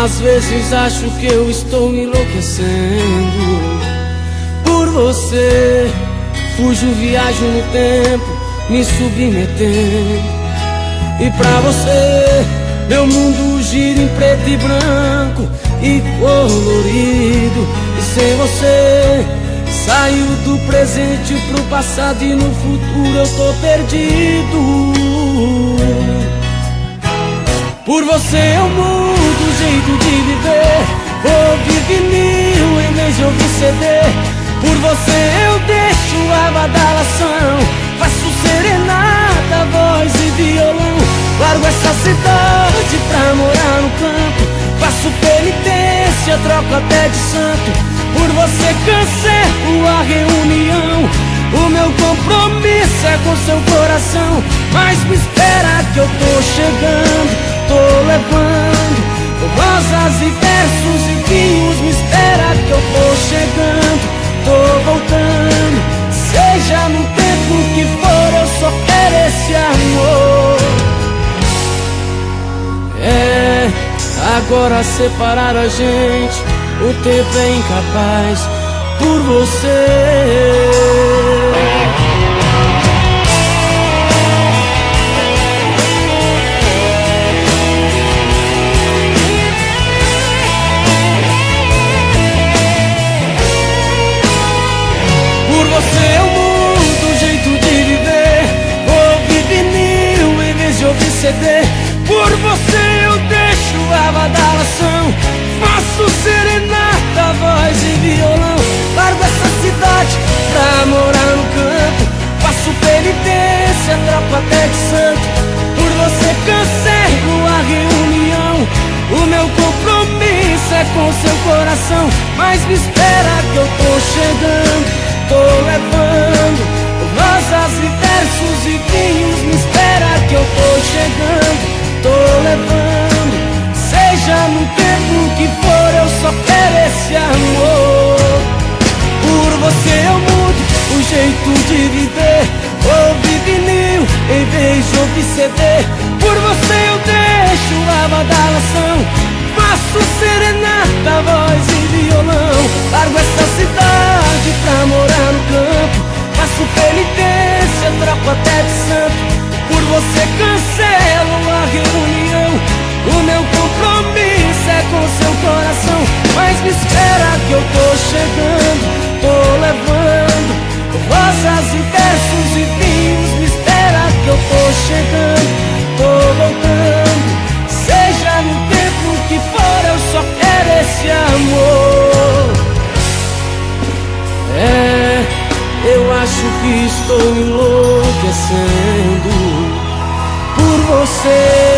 Às vezes acho que eu estou enlouquecendo. Por você fujo, viajo no tempo, me submetendo. E pra você meu mundo gira em preto e branco e colorido. E sem você saio do presente pro passado e no futuro eu tô perdido. Por você eu mudo o jeito de viver, ouvi vinil em vez de ouvir CD. Por você eu deixo a badalação, faço serenata, voz e violão. Largo essa cidade pra morar no campo, faço penitência, troco até de santo. Por você cancelo a reunião, o meu compromisso é com seu coração. Mas me espera que eu tô chegando, tô levando rosas e versos e vinhos. Me espera que eu tô chegando, tô voltando. Seja no tempo que for, eu só quero esse amor. É, agora separar a gente, o tempo é incapaz por você. Por você eu mudo o jeito de viver, ouvi vinil em vez de ouvir CD. Por você eu deixo a badalação, faço serenata, voz e violão. Largo essa cidade pra morar no campo, faço penitência, troco até de santo. Por você cancelo a reunião, o meu compromisso é com seu coração. Mas me espera que eu tô chegando, tô levando rosas e versos e vinhos. Me espera que eu tô chegando, tô levando. Seja no tempo que for, eu só quero esse amor. Por você eu mudo o jeito de viver, ouvi vinil em vez de ouvir CD. Por você eu deixo a badalação, faço serenata, voz e violão. Largo essa cidade pra morar no campo, faço penitência, troco até de santo. Por você cancelo a reunião, o meu compromisso é com seu coração. Mas me espera que eu tô chegando, tô levando rosas e versos e vinhos. Me espera que eu tô chegando, tô voltando. Seja no tempo que for, eu só quero esse amor. É, eu acho que estou enlouquecendo por você.